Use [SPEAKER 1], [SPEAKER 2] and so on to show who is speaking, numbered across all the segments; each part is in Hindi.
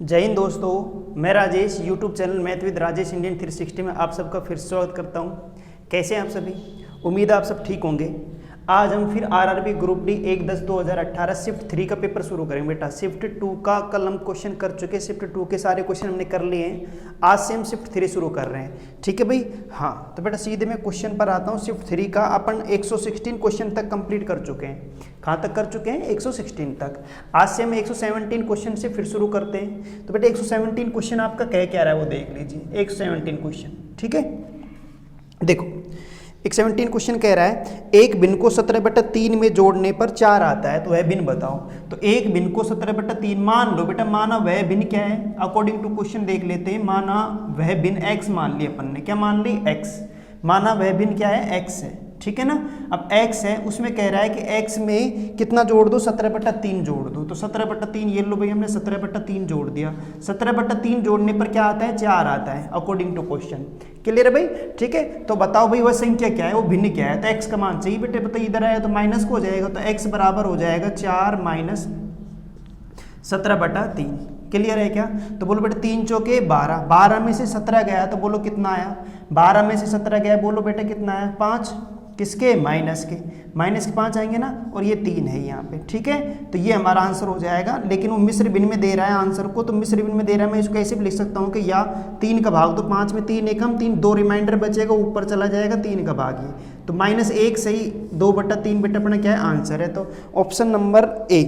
[SPEAKER 1] जय हिंद दोस्तों, मैं Rajesh YouTube channel math with Rajesh Indian 360 में आप सबका फिर स्वागत करता हूं। कैसे हैं आप सभी? उम्मीद है आप सब ठीक होंगे। आज हम फिर आरआरबी ग्रुप डी 1/10/2018 शिफ्ट 3 का पेपर शुरू करेंगे बेटा। शिफ्ट 2 का कल हम क्वेश्चन कर चुके, शिफ्ट 2 के सारे क्वेश्चन हमने कर लिए हैं। आज से हम शिफ्ट 3 शुरू कर रहे हैं, ठीक है भाई। हाँ तो बेटा सीधे मैं क्वेश्चन पर आता हूँ। शिफ्ट 3 का अपन 116 क्वेश्चन तक कंप्लीट कर चुके हैं। कहाँ तक कर चुके हैं? 116 तक। आज से हम 117 क्वेश्चन से फिर शुरू करते हैं। तो बेटा 117 क्वेश्चन आपका कह रहा है वो देख लीजिए। 117 क्वेश्चन, ठीक है। देखो 117 क्वेश्चन कह रहा है एक भिन्न को 17/3 में जोड़ने पर 4 आता है, तो वह भिन्न बताओ। तो एक भिन्न को 17/3 मान लो बेटा, माना वह भिन्न क्या है अकॉर्डिंग टू क्वेश्चन देख लेते हैं। माना वह भिन्न x मान ली अपन ने, क्या मान ली? x। माना वह भिन्न क्या है? x है, ठीक है ना। अब x है, उसमें कह रहा है कि x में कितना जोड़ दो? 17/3 जोड़ दो। तो 17/3 ये लो भाई, हमने 17/3 जोड़ दिया। 17/3 जोड़ने पर क्या आता है? 4 आता है अकॉर्डिंग टू क्वेश्चन। क्लियर है भाई? ठीक है। तो बताओ भाई वह संख्या क्या है, वो भिन्न क्या है? तो x का मान चाहिए बेटे। बताइए इधर आया तो माइनस को हो जाएगा, तो x बराबर हो जाएगा 4 माइनस 17/3। क्लियर है क्या? तो बोलो बेटा 3 चौके 12, 12 में से 17 गया तो बोलो कितना आया? 12 में से 17 गया, बोलो बेटा कितना आया? 5। किसके? माइनस के। माइनस के 5 आएंगे ना, और ये 3 है यहाँ पे, ठीक है। तो ये हमारा आंसर हो जाएगा। लेकिन वो मिश्र भिन्न में दे रहा है आंसर को, तो मिश्र भिन्न में दे रहा है, मैं इसको ऐसे भी लिख सकता हूँ कि या 3 का भाग दो, 5 में 3 एकम 3, 2 रिमाइंडर बचेगा, ऊपर चला जाएगा 3 का भाग ये, तो -1 सही 2/3 बेटा अपना क्या है? आंसर है। तो ऑप्शन नंबर ए।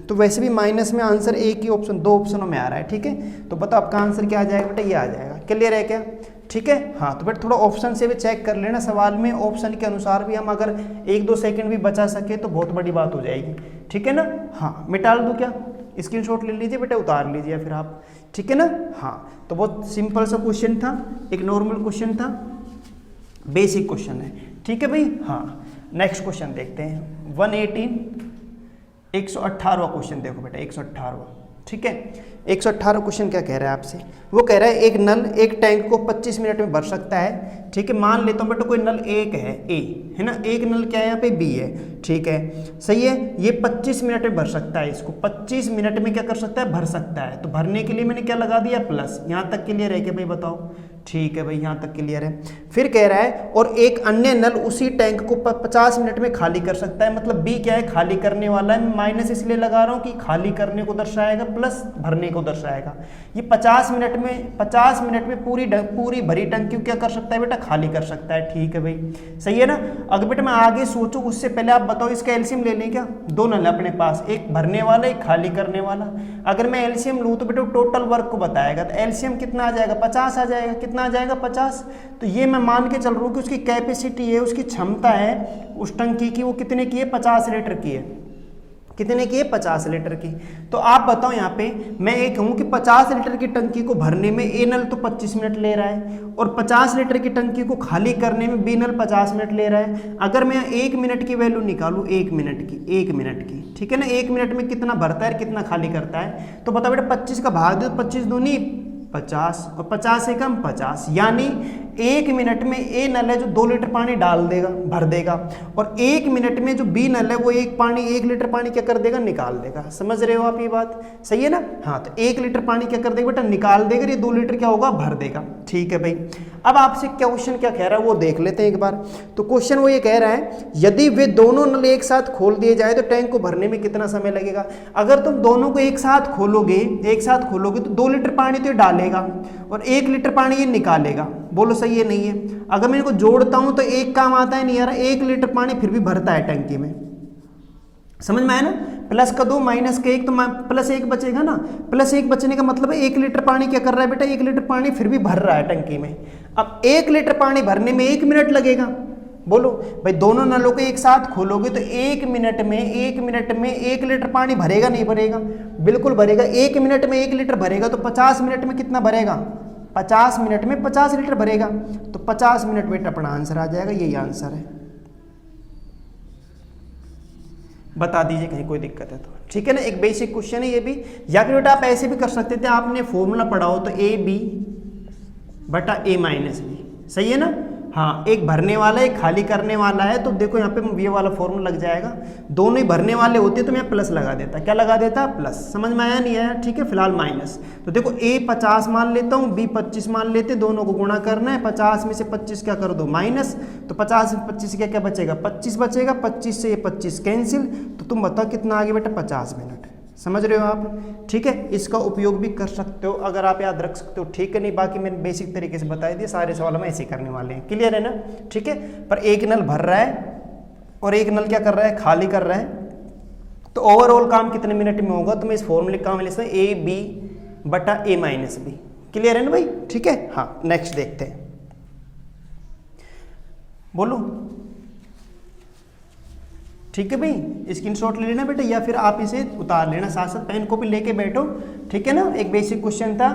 [SPEAKER 1] तो वैसे भी माइनस में आंसर एक ही ऑप्शन, 2 ऑप्शनों में आ रहा है, ठीक है। तो बताओ आपका आंसर क्या आ जाएगा बेटा? ये आ जाएगा। क्लियर है क्या? ठीक है। हाँ तो बेटा थोड़ा ऑप्शन से भी चेक कर लेना सवाल में, ऑप्शन के अनुसार भी हम अगर 1-2 सेकंड भी बचा सके तो बहुत बड़ी बात हो जाएगी, ठीक है ना। हाँ मैं डाल दूँ क्या? स्क्रीनशॉट ले लीजिए बेटा, उतार लीजिए फिर आप, ठीक है ना। हाँ तो बहुत सिंपल सा क्वेश्चन था, एक नॉर्मल क्वेश्चन था, बेसिक क्वेश्चन है, ठीक है भाई। हाँ नेक्स्ट क्वेश्चन देखते हैं। 118वां क्वेश्चन देखो बेटा, 118वां, ठीक है। 118 क्वेश्चन क्या कह रहा है आपसे? वो कह रहा है एक नल एक टैंक को 25 मिनट में भर सकता है, ठीक है। मान लेता हूँ बेटा कोई नल एक है, ए है ना, एक नल क्या है यहाँ पे? बी है, ठीक है, सही है। ये 25 मिनट में भर सकता है, इसको 25 मिनट में क्या कर सकता है? भर सकता है। तो भरने के लिए मैंने क्या लगा दिया? प्लस। यहाँ तक क्लियर है क्या भाई? बताओ। ठीक है भाई, यहाँ तक क्लियर है। फिर कह रहा है और एक अन्य नल उसी टैंक को 50 मिनट में खाली कर सकता है। मतलब बी क्या है? खाली करने वाला है। माइनस इसलिए लगा रहा हूँ कि खाली करने को दर्शाएगा, प्लस भरने को दर्शाएगा। ये 50 मिनट में पूरी भरी टंकी को क्या कर सकता है बेटा? खाली कर सकता है, ठीक है भाई, सही है ना। अगर बेटा मैं आगे सोचूं उससे पहले आप बताओ इसका एलसीएम ले लें क्या? 2 नल है अपने पास, एक भरने वाला एक खाली करने वाला। अगर मैं एलसीएम लूँ तो बेटा टोटल वर्क को बताएगा, तो एलसीएम कितना आ जाएगा? 50 आ जाएगा। कितना आ जाएगा? 50। तो ये मैं मान के चल रहा हूँ कि उसकी कैपेसिटी है, उसकी क्षमता है उस टंकी की, वो कितने की है? 50 लीटर की है। कितने की है? 50 लीटर की। तो आप बताओ यहाँ पे मैं ये कहूँ कि 50 लीटर की टंकी को भरने में ए नल तो 25 मिनट ले रहा है, और 50 लीटर की टंकी को खाली करने में बी नल 50 मिनट ले रहा है। अगर मैं 1 मिनट की वैल्यू निकालूँ, 1 मिनट की, ठीक है ना, 1 मिनट में कितना भरता है कितना खाली करता है, तो बताओ बेटा 25 का भाग दो, 25 दूनी 50 और 50 से कम 50, यानी 1 मिनट में ए नल है जो 2 लीटर पानी डाल देगा, भर देगा, और 1 मिनट में जो बी नल है वो 1 लीटर पानी क्या कर देगा? निकाल देगा। समझ रहे हो आप ये बात? सही है ना। हाँ तो 1 लीटर पानी क्या कर देगा बेटा? निकाल देगा। ये 2 लीटर क्या होगा? भर देगा, ठीक है भाई। अब आपसे क्वेश्चन क्या कह रहा है वो देख लेते हैं एक बार। तो क्वेश्चन वो ये कह रहा है यदि वे दोनों नल एक साथ खोल दिए जाए तो टैंक को भरने में कितना समय लगेगा? अगर तुम दोनों को एक साथ खोलोगे तो 2 लीटर पानी तो ये डालेगा और 1 लीटर पानी ये निकालेगा। बोलो सही है नहीं है? अगर मैं इनको जोड़ता हूं तो एक काम आता है नहीं आ रहा, 1 लीटर पानी फिर भी भरता है टंकी में। समझ में आया ना? प्लस का 2 माइनस का 1 तो +1 बचेगा ना। +1 बचने का मतलब है 1 लीटर पानी क्या कर रहा है बेटा? 1 लीटर पानी फिर भी भर रहा है टंकी में। अब 1 लीटर पानी भरने में 1 मिनट लगेगा। बोलो भाई दोनों नलों को एक साथ खोलोगे तो 1 मिनट में 1 लीटर पानी भरेगा नहीं भरेगा? बिल्कुल भरेगा। 1 मिनट में 1 लीटर भरेगा तो 50 मिनट में कितना भरेगा? 50 मिनट में 50 लीटर भरेगा। तो 50 मिनट बेटा अपना आंसर आ जाएगा, यही आंसर है। बता दीजिए कहीं कोई दिक्कत है तो, ठीक है ना। एक बेसिक क्वेश्चन है ये भी, या फिर बेटा आप ऐसे भी कर सकते थे, आपने फॉर्मूला पढ़ा हो तो AB/A - B, सही है ना। हाँ, एक भरने वाला है एक खाली करने वाला है, तो देखो यहाँ पे ये वाला फॉर्मूला लग जाएगा। दोनों ही भरने वाले होते तो मैं प्लस लगा देता। क्या लगा देता? प्लस। समझ में आया नहीं आया? ठीक है, फिलहाल माइनस। तो देखो a 50 मान लेता हूँ, b 25 मान लेते, दोनों को गुणा करना है। 50 में से 25 क्या कर दो? माइनस। तो 50 में 25 क्या क्या बचेगा? 25 बचेगा। 25 से ये 25 कैंसिल। तो तुम बताओ कितना आगे बेटा? 50 मिनट। समझ रहे हो आप? ठीक है, इसका उपयोग भी कर सकते हो अगर आप याद रख सकते हो। ठीक है, नहीं बाकी मैंने बेसिक तरीके से बता दिया, सारे सवाल हम ऐसे करने वाले हैं। क्लियर है ना? ठीक है, पर एक नल भर रहा है और एक नल क्या कर रहा है? खाली कर रहा है। तो ओवरऑल काम कितने मिनट में होगा? तो मैं इस फॉर्मूले काम ले सकता हूँ ए बी बटा ए माइनस बी। क्लियर है ना भाई? ठीक है, हाँ नेक्स्ट देखते हैं। बोलो। ठीक है भाई, स्क्रीनशॉट ले लेना बेटा, या फिर आप इसे उतार लेना, साथ साथ पेन कॉपी लेके बैठो। ठीक है ना? एक बेसिक क्वेश्चन था,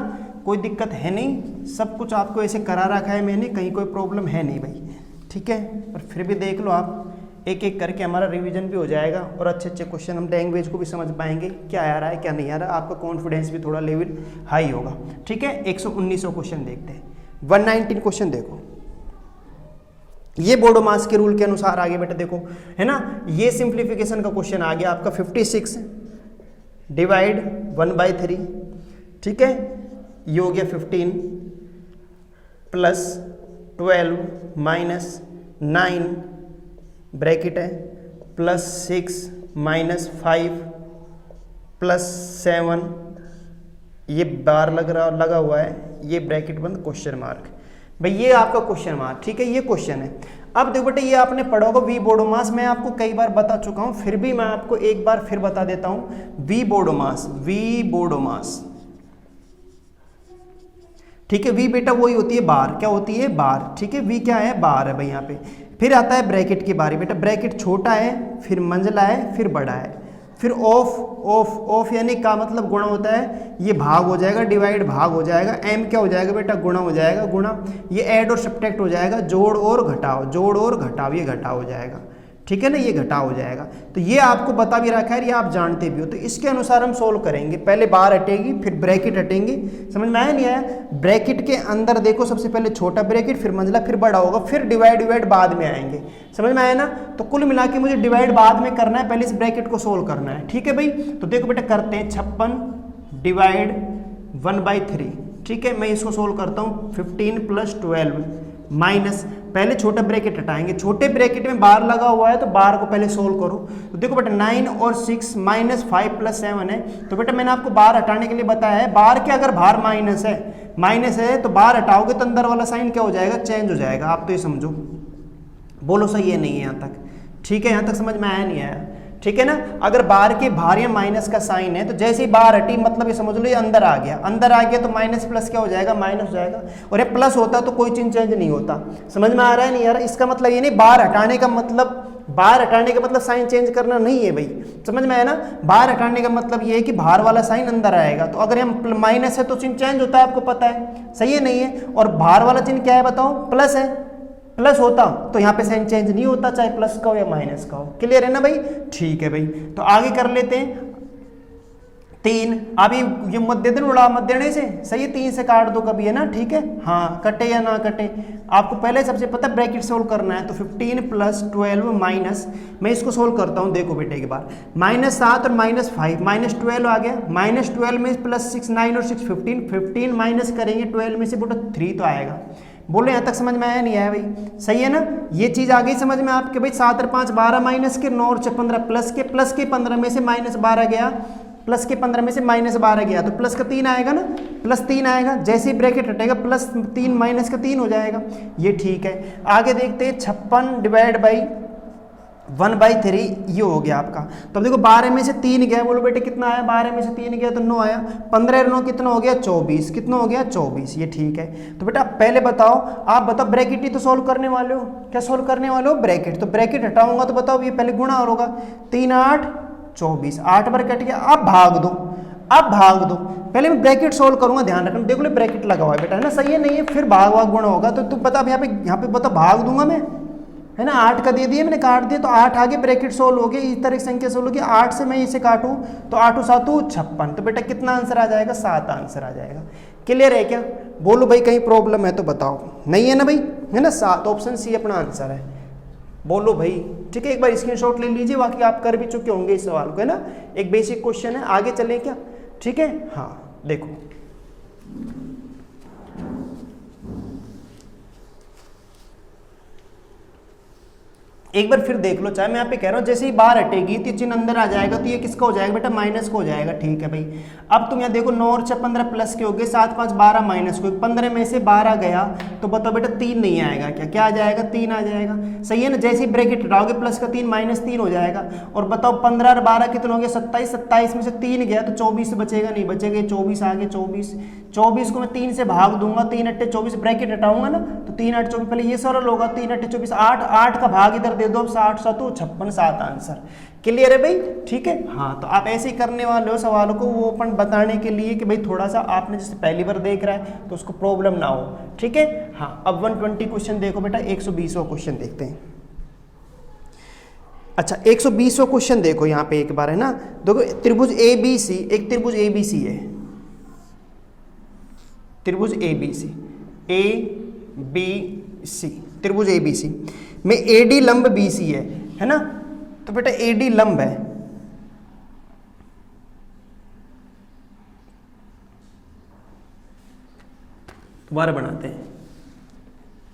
[SPEAKER 1] कोई दिक्कत है नहीं, सब कुछ आपको ऐसे करा रखा है मैंने, कहीं कोई प्रॉब्लम है नहीं भाई। ठीक है, पर फिर भी देख लो आप, एक एक करके हमारा रिवीजन भी हो जाएगा और अच्छे अच्छे क्वेश्चन हम लैंग्वेज को भी समझ पाएंगे, क्या आ रहा है क्या नहीं आ रहा, आपका कॉन्फिडेंस भी थोड़ा लेवल हाई होगा। ठीक है, 119 क्वेश्चन देखते हैं। 119 क्वेश्चन देखो, ये बोडोमास के रूल के अनुसार आगे बेटा देखो, है ना? ये सिंप्लीफिकेशन का क्वेश्चन आ गया आपका 56 डिवाइड 1/3। ठीक है, ये हो गया 15 प्लस 12 माइनस 9 ब्रैकेट है प्लस 6 माइनस 5 प्लस 7, ये बार लगा हुआ है, ये ब्रैकेट बंद क्वेश्चन मार्क। भाई ये आपका क्वेश्चन मार्क। ठीक है, ये क्वेश्चन है। अब देखो बेटा, ये आपने पढ़ा होगा वी बोडोमास, मैं आपको कई बार बता चुका हूं, फिर भी मैं आपको एक बार फिर बता देता हूं। We BODMAS, we BODMAS. ठीक है, वी बेटा वही होती है बार, क्या होती है? बार। ठीक है, वी क्या है? बार है भाई यहाँ पे। फिर आता है ब्रैकेट की बारी बेटा, ब्रैकेट छोटा है, फिर मंझला है, फिर बड़ा है, फिर ऑफ ऑफ ऑफ यानी का मतलब गुणा होता है, ये भाग हो जाएगा, डिवाइड भाग हो जाएगा, एम क्या हो जाएगा बेटा? गुणा हो जाएगा, गुणा। ये ऐड और सब्ट्रैक्ट हो जाएगा, जोड़ और घटाओ, जोड़ और घटाओ, ये घटाव हो जाएगा। ठीक है ना, ये घटाव हो जाएगा। तो ये आपको बता भी रखा है, ये आप जानते भी हो। तो इसके अनुसार हम सोल्व करेंगे। पहले बार हटेगी, फिर ब्रैकेट हटेंगे। समझ में आया नहीं आया? ब्रैकेट के अंदर देखो, सबसे पहले छोटा ब्रैकेट, फिर मंझला, फिर बड़ा होगा, फिर डिवाइड बाद में आएंगे। समझ में आया ना? तो कुल मिला के मुझे डिवाइड बाद में करना है, पहले इस ब्रैकेट को सोल्व करना है। ठीक है भाई, तो देखो बेटा करते हैं 56 डिवाइड 1/3। ठीक है, मैं इसको सोल्व करता हूँ। 15 प्लस 12 माइनस, पहले छोटा ब्रैकेट हटाएंगे, छोटे ब्रैकेट में बार लगा हुआ है तो बार को पहले सोल्व करो। तो देखो बेटा 9 और 6 माइनस 5 प्लस 7 है। तो बेटा मैंने आपको बार हटाने के लिए बताया है, बार के अगर बाहर माइनस है तो बार हटाओगे तो अंदर वाला साइन क्या हो जाएगा? चेंज हो जाएगा। आप तो ये समझो, बोलो सही है नहीं है यहाँ तक? ठीक है, यहाँ तक समझ में आया नहीं आया? ठीक है ना? अगर बार के बाहर या माइनस का साइन है तो जैसे ही बार हटी, मतलब ये समझ लो ये अंदर आ गया, अंदर आ गया तो माइनस प्लस क्या हो जाएगा? माइनस हो जाएगा। और ये प्लस होता तो कोई चीज चेंज नहीं होता। समझ में आ रहा है नहीं आ रहा? इसका मतलब ये नहीं, बार हटाने का मतलब साइन चेंज करना नहीं है भाई। समझ में आया ना? बार हटाने का मतलब ये है कि बाहर वाला साइन अंदर आएगा। तो अगर हम माइनस है तो चिन्ह चेंज होता है, आपको पता है, सही है नहीं है? और बाहर वाला चिन्ह क्या है बताओ? प्लस है, प्लस होता तो यहाँ पे साइन चेंज नहीं होता, चाहे प्लस का हो या माइनस का हो। क्लियर है ना भाई? ठीक है भाई, तो आगे कर लेते हैं 3। अभी ये मत दे देना, उड़ा मत देने से, सही है? 3 से काट दो कभी, है ना? ठीक है, हाँ, कटे या ना कटे आपको पहले सबसे पता ब्रैकेट सोल्व करना है। तो 15 प्लस 12 माइनस, मैं इसको सोल्व करता हूँ, देखो बेटे एक बार, -7 और -5, -12 आ गया, -12 में प्लस 6, 9 और 6 15 माइनस करेंगे 12 में से बेटा 3 तो आएगा। बोलो यहाँ तक समझ में आया नहीं आया भाई? सही है ना? ये चीज आ गई समझ में आपके भाई? 7 और 5 12 माइनस के, 9 और 6 15 प्लस के 15 में से -12 गया, प्लस के 15 में से -12 गया, तो प्लस का 3 आएगा ना? प्लस 3 आएगा, जैसे ही ब्रैकेट हटेगा प्लस 3 माइनस का 3 हो जाएगा। ये ठीक है। आगे देखते हैं 56 डिवाइड बाई 1/3, ये हो गया आपका। तो अब देखो 12 में से 3 गया, बोलो बेटे कितना आया? 12 में से 3 गया तो 9 आया, 15 और 9 कितना हो गया? 24। कितना हो गया? 24। ये ठीक है। तो बेटा पहले बताओ, आप बताओ ब्रैकेट ही तो सोल्व करने वाले हो, क्या सोल्व करने वाले हो? ब्रैकेट। तो ब्रैकेट हटाऊंगा तो बताओ ये पहले गुणा और होगा, 3 8 24, 8 बार कट गया। अब भाग दो, पहले मैं ब्रैकेट सोल्व करूंगा, ध्यान रखना, देखो ब्रैकेट लगा हुआ है बेटा, है ना? सही है नहीं है? फिर भाग गुणा होगा। तो तुम पता यहाँ पे बता, भाग दूंगा मैं, है ना? 8 का दे दिया मैंने, काट दिया, तो 8 आगे ब्रैकेट सोल्व हो गया, इस तरह की संख्या सोल्व होगी। 8 से मैं इसे काटूं तो 8 7 56, तो बेटा कितना आंसर आ जाएगा? 7 आंसर आ जाएगा। क्लियर है क्या? बोलो भाई कहीं प्रॉब्लम है तो बताओ, नहीं है ना भाई? है ना 7, ऑप्शन सी अपना आंसर है। बोलो भाई, ठीक है, एक बार स्क्रीनशॉट ले लीजिए, बाकी आप कर भी चुके होंगे इस सवाल को, है ना, एक बेसिक क्वेश्चन है। आगे चलें क्या, ठीक है, हाँ देखो एक बार फिर देख लो, चाहे मैं यहाँ पे कह रहा हूँ जैसे ही बाहर हटेगी तो चिन्ह अंदर आ जाएगा, तो ये किसका हो जाएगा बेटा, माइनस का हो जाएगा, ठीक है भाई। अब तुम यहाँ देखो 9 और 6 15 प्लस के हो गए, 7 5 12 माइनस को, 15 में से 12 गया तो बताओ बेटा 3 नहीं आएगा क्या, क्या आ जाएगा, 3 आ जाएगा, सही है ना। जैसे ही ब्रैकेट हटाओगे प्लस का 3 माइनस 3 हो जाएगा। और बताओ 15 और 12 कितने हो गए, 27, 27 में से 3 गया तो 24 बचेगा, नहीं बचेगा, 24 आ गए, 24 को मैं 3 से भाग दूंगा, 3 8 24, ब्रैकेट हटाऊंगा ना तो 3 8 24, पहले ये सरल होगा, 3 8 24 8, 8 का भाग इधर दे दो, अब 60 7 56 7 आंसर। क्लियर है भाई, ठीक है, हाँ। तो आप ऐसे ही करने वाले हो सवालों को, वो अपन बताने के लिए कि भाई थोड़ा सा आपने जैसे पहली बार देख रहा है तो उसको प्रॉब्लम ना हो, ठीक है, हाँ। अब 120 क्वेश्चन देखो बेटा, 120वां क्वेश्चन देखते हैं। अच्छा 120वां क्वेश्चन देखो यहाँ पे एक बार, है ना, देखो त्रिभुज ABC, एक त्रिभुज ABC है, त्रिभुज ABC, ABC त्रिभुज ABC में AD लंब BC है ना, तो बेटा AD लंब है, दोबारा बनाते हैं,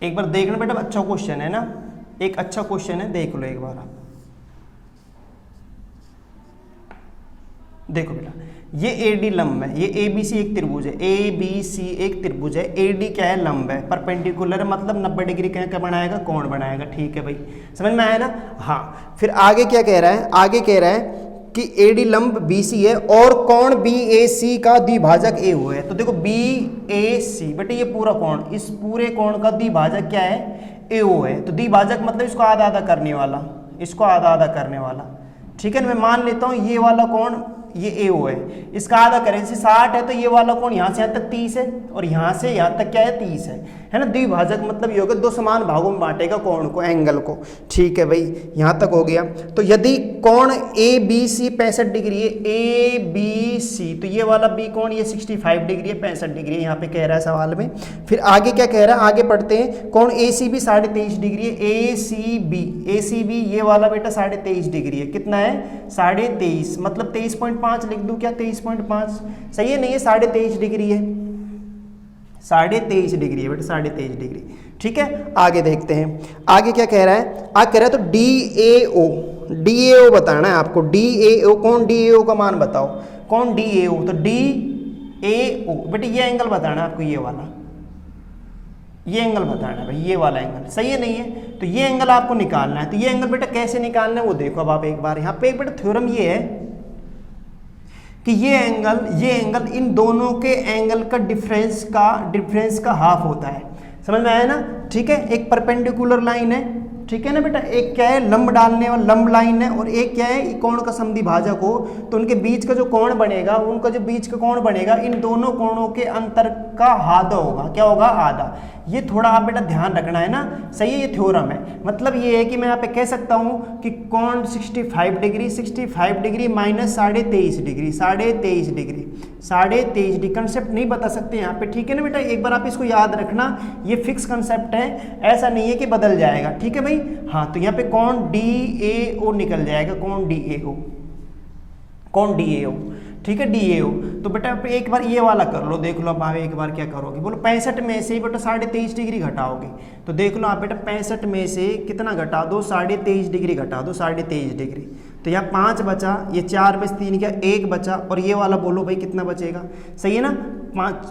[SPEAKER 1] एक बार देखना बेटा, अच्छा क्वेश्चन है ना, एक अच्छा क्वेश्चन है, देख लो एक बार आप। देखो बेटा ये AD लंब है, ये ABC एक त्रिभुज है, ABC एक त्रिभुज है, AD क्या है, लंब है, परपेंडिकुलर मतलब 90 डिग्री क्या बनाएगा, कोण बनाएगा, ठीक है भाई, समझ में आया ना, हाँ। फिर आगे क्या कह रहा है, आगे कह रहा है कि AD लंब BC है और कोण BAC का द्विभाजक AO है। तो देखो BAC बेटा ये पूरा कोण, इस पूरे कोण का द्विभाजक क्या है, AO है। तो द्विभाजक मतलब इसको आधा आधा करने वाला, इसको आधा आधा करने वाला, ठीक है ना। मैं मान लेता हूँ ये वाला कोण ये AO है, इसका आधा करें, जैसे 60 है तो ये वाला कोण यहाँ से यहाँ तक 30 है और यहाँ से यहाँ तक क्या है 30 है ना। द्विभाजक मतलब ये होगा दो समान भागों में बांटेगा कोण को, एंगल को, ठीक है भाई, यहाँ तक हो गया। तो यदि कोण ABC 65 डिग्री है, ABC, तो ये वाला B कोण ये 65 डिग्री है, 65 डिग्री है, यहाँ पे कह रहा है सवाल में। फिर आगे क्या कह रहा है, आगे पढ़ते हैं, कोण ACB 23.5 डिग्री है, ACB ये वाला बेटा 23.5 डिग्री है, कितना है 23.5, मतलब 23.5 लिख दूं क्या, 23.5 सही है, नहीं है 23.5 डिग्री है, 23.5 डिग्री है बेटा, 23.5 डिग्री, ठीक है। आगे देखते हैं, आगे क्या कह रहा है, आगे कह रहा है तो DAO बताना है आपको, DAO कौन, DAO का मान बताओ, कौन DAO, तो DAO बेटा ये एंगल बताना है आपको, ये वाला, ये एंगल बताना है भाई, ये वाला एंगल, सही है नहीं है, तो ये एंगल आपको निकालना है। तो ये एंगल बेटा कैसे निकालना है वो देखो, अब आप एक बार यहाँ पे एक बेटा थ्योरम ये है कि ये एंगल इन दोनों के एंगल का डिफरेंस का हाफ होता है, समझ में आया ना, ठीक है। एक परपेंडिकुलर लाइन है, ठीक है ना बेटा, एक क्या है लंब डालने वाला लंब लाइन है, और एक क्या है कोण का समद्विभाजक हो, तो उनके बीच का जो कोण बनेगा, उनका जो बीच का कोण बनेगा इन दोनों कोणों के अंतर का आधा होगा, क्या होगा, आधा। ये थोड़ा आप बेटा ध्यान रखना है ना, सही है, ये थ्योरम है, मतलब ये है कि मैं यहाँ पे कह सकता हूँ कि कोण 65 degree minus 23.5 degree, 23.5 degree, concept नहीं बता सकते यहाँ पे, ठीक है ना बेटा, एक बार आप इसको याद रखना, ये फिक्स कंसेप्ट है, ऐसा नहीं है कि बदल जाएगा, ठीक है भाई, हाँ। तो यहाँ पे कोण DAO निकल जाएगा, कोण DAO, ठीक है, DAO। तो बेटा एक बार ये वाला कर लो, देख लो अब आप एक बार क्या करोगे, बोलो 65 में से बेटा 23.5 डिग्री घटाओगे, तो देख लो आप बेटा 65 में से कितना घटा दो, 23.5 डिग्री घटा दो, 23.5 डिग्री, तो यहाँ 5 बचा, ये 4 में से 3 क्या 1 बचा, और ये वाला बोलो भाई कितना बचेगा, सही है ना,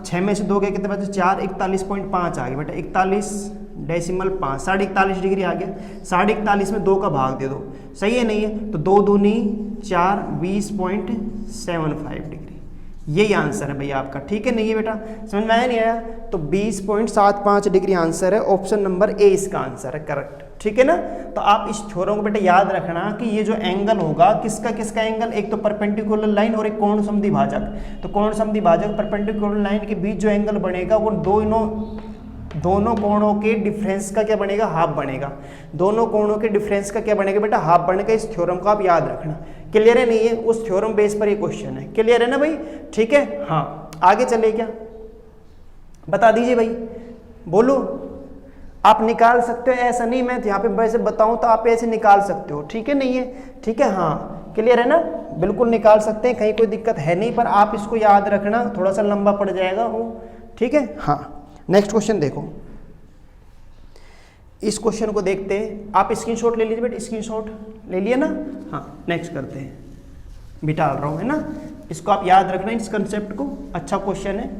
[SPEAKER 1] 6 में से 2 गए कितने बचे, 4, 41.5 आ गया बेटा, 41.5, 41.5 डिग्री आ गया, 41.5 में 2 का भाग दे दो, सही है नहीं है, तो 2 दूनी 4, 20.75 डिग्री, यही आंसर है भैया आपका, ठीक है नहीं है बेटा, समझ में आया नहीं आया, तो 20.75 डिग्री आंसर है, ऑप्शन नंबर ए इसका आंसर है करेक्ट, ठीक है ना। तो आप इस थ्योरम को बेटा याद रखना कि ये जो एंगल होगा किसका एंगल, एक तो परपेंडिकुलर लाइन और एक कोण समद्विभाजक, तो कोण समद्विभाजक परपेंडिकुलर लाइन के बीच जो एंगल बनेगा वो दोनों कोणों के डिफरेंस का क्या बनेगा, हाफ बनेगा, दोनों कोणों के डिफरेंस का क्या बनेगा बेटा, हाफ बनेगा। इस थ्योरम को आप याद रखना, क्लियर है नहीं है, उस थ्योरम बेस पर ये क्वेश्चन है, क्लियर है ना भाई, ठीक है, हाँ। आगे चले क्या, बता दीजिए भाई, बोलो आप निकाल सकते हो, ऐसा नहीं मैं यहाँ पे वैसे बताऊं तो आप ऐसे निकाल सकते हो, ठीक है नहीं है, ठीक है, हाँ क्लियर है ना, बिल्कुल निकाल सकते हैं, कहीं कोई दिक्कत है नहीं, पर आप इसको याद रखना, थोड़ा सा लंबा पड़ जाएगा वो, ठीक है। हाँ नेक्स्ट क्वेश्चन देखो, इस क्वेश्चन को देखते हैं, आप स्क्रीनशॉट ले लीजिए बेटा, स्क्रीनशॉट ले लिए ना। हाँ नेक्स्ट करते हैं, बिठा रहा हूँ है ना, इसको आप याद रखना इस कंसेप्ट को, अच्छा क्वेश्चन है।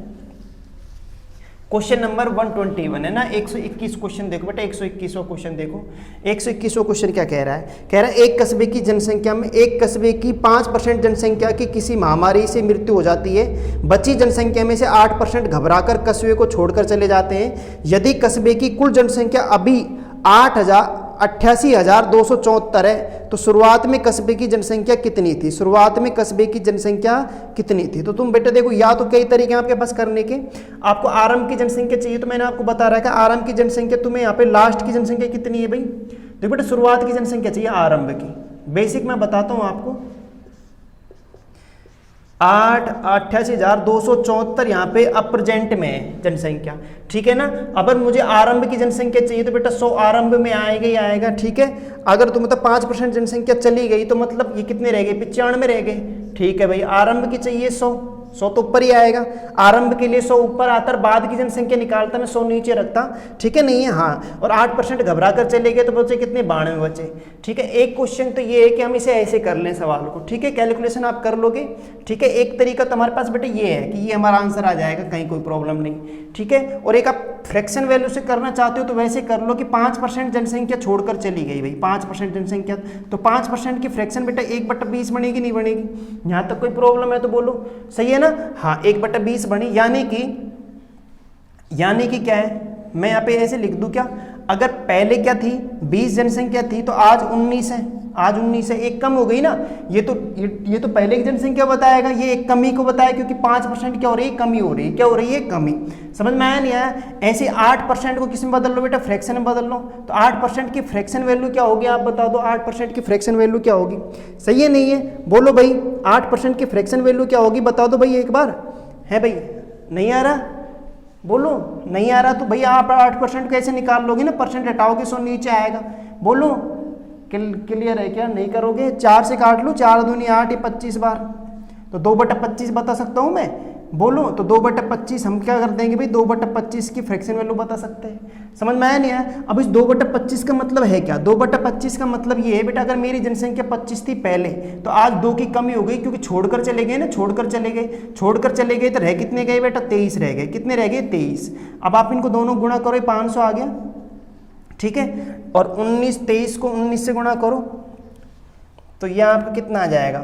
[SPEAKER 1] क्वेश्चन नंबर 121 है ना, 121 क्वेश्चन देखो बेटा, 121वां क्वेश्चन देखो। 121वां क्वेश्चन क्या कह रहा है, कह रहा है एक कस्बे की जनसंख्या में, एक कस्बे की 5% जनसंख्या की किसी महामारी से मृत्यु हो जाती है, बची जनसंख्या में से 8% घबराकर कस्बे को छोड़कर चले जाते हैं। यदि कस्बे की कुल जनसंख्या अभी 88,274 है तो शुरुआत में कस्बे की जनसंख्या कितनी थी, शुरुआत में कस्बे की जनसंख्या कितनी थी। तो तुम बेटा देखो, या तो कई तरीके हैं आपके पास करने के, आपको आरंभ की जनसंख्या चाहिए तो मैंने आपको बता रहा है कि आरंभ की जनसंख्या तुम्हें यहाँ पे लास्ट की जनसंख्या कितनी है भाई, देखो बेटा शुरुआत की जनसंख्या चाहिए आरंभ की, बेसिक मैं बताता हूँ आपको, 88,274 यहाँ पे अप्रेजेंट में है जनसंख्या, ठीक है ना। अगर मुझे आरंभ की जनसंख्या चाहिए तो बेटा 100 आरंभ में आएगा ही आएगा, ठीक है। अगर तो मतलब 5% जनसंख्या चली गई तो मतलब ये कितने रह गए, 95 रह गए, ठीक है भाई। आरंभ की चाहिए 100 तो ऊपर ही आएगा, आरंभ के लिए 100 ऊपर आता, बाद की जनसंख्या निकालता मैं 100 नीचे रखता, ठीक है नहीं है, हाँ। और 8% घबरा कर चले गए तो बचे कितने, 92 बचे, ठीक है। एक क्वेश्चन तो ये है कि हम इसे ऐसे कर लें सवाल को, ठीक है, कैलकुलेशन आप कर लोगे, ठीक है। एक तरीका तुम्हारे पास बेटा ये है कि ये हमारा आंसर आ जाएगा, कहीं कोई प्रॉब्लम नहीं, ठीक है। और एक आप फ्रैक्शन वैल्यू से करना चाहते हो तो वैसे कर लो कि 5% जनसंख्या छोड़कर चली गई भाई, 5% जनसंख्या, तो 5% की फ्रैक्शन बेटा 1/20 बनेगी, नहीं बनेगी, यहाँ तक कोई प्रॉब्लम है तो बोलो, सही है ना। हाँ 1/20 बनी, यानी कि क्या है, मैं यहाँ पे ऐसे लिख दूं क्या, अगर पहले क्या थी 20 जनसंख्या थी तो आज 19 है, आज 19 है, एक कम हो गई ना, ये तो पहले की जनसंख्या बताएगा, ये एक कमी को बताया क्योंकि 5% क्या हो रही है, कमी हो रही है, क्या हो रही है, कमी। समझ में आया नहीं आया। ऐसे 8% को किस में बदल लो बेटा, फ्रैक्शन में बदल लो, तो 8% की फ्रैक्शन वैल्यू क्या होगी, आप बता दो 8% की फ्रैक्शन वैल्यू क्या होगी, सही है नहीं है, बोलो भाई 8% की फ्रैक्शन वैल्यू क्या होगी, बता दो भाई एक बार, है भाई, नहीं आ रहा, बोलो नहीं आ रहा तो भैया आप 8% कैसे निकाल लोगे ना, परसेंट हटाओगे 100 नीचे आएगा, बोलो क्लियर है क्या, नहीं करोगे, 4 से काट लो, 4 दूनी 8, 25 बार, तो 2/25 बता सकता हूँ मैं, बोलो तो 2/25 हम क्या कर देंगे भाई, 2/25 की फ्रैक्शन वैल्यू बता सकते हैं, समझ में आया नहीं आया। अब इस 2/25 का मतलब है क्या, 2/25 का मतलब ये है बेटा, अगर मेरी जनसंख्या 25 थी पहले तो आज 2 की कमी हो गई क्योंकि छोड़कर चले गए ना, छोड़कर चले गए तो रह कितने गए बेटा, 23 रह गए, कितने रह गए, 23। अब आप इनको दोनों गुणा करो, 500 आ गया, ठीक है, और 23 को 19 से गुणा करो तो यह आपका कितना आ जाएगा,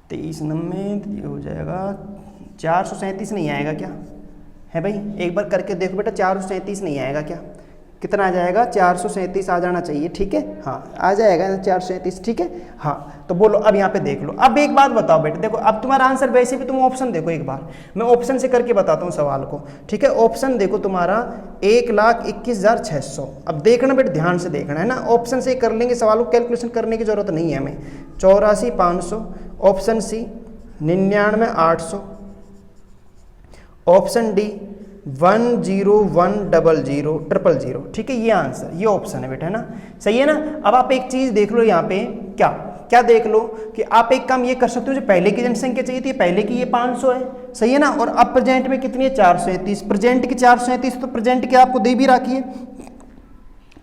[SPEAKER 1] 23 नंबर हो जाएगा 437 नहीं आएगा क्या, है भाई, एक बार करके देखो बेटा, 437 नहीं आएगा क्या, कितना आ जाएगा, 437 आ जाना चाहिए, ठीक है, हाँ आ जाएगा 437, ठीक है, हाँ। तो बोलो अब यहाँ पे देख लो, अब एक बात बताओ बेटा, देखो अब तुम्हारा आंसर वैसे भी, तुम ऑप्शन देखो एक बार, मैं ऑप्शन से करके बताता हूँ सवाल को, ठीक है। ऑप्शन देखो तुम्हारा 1,21,600, अब देखना बेटा, ध्यान से देखना है ना, ऑप्शन से कर लेंगे सवाल को, कैलकुलेशन करने की जरूरत नहीं है हमें। 84,500, ऑप्शन सी 99,800, ऑप्शन डी 101,000,000, ठीक है, ये आंसर, ये ऑप्शन है बेटा, है ना, सही है ना। अब आप एक चीज देख लो यहाँ पे, क्या देख लो कि आप एक काम ये कर सकते हो, जो पहले की जनसंख्या चाहिए थी, पहले की ये 500 है, सही है ना, और अब प्रेजेंट में कितनी है, 437, प्रेजेंट की 437, तो प्रेजेंट की आपको दे भी रखी है,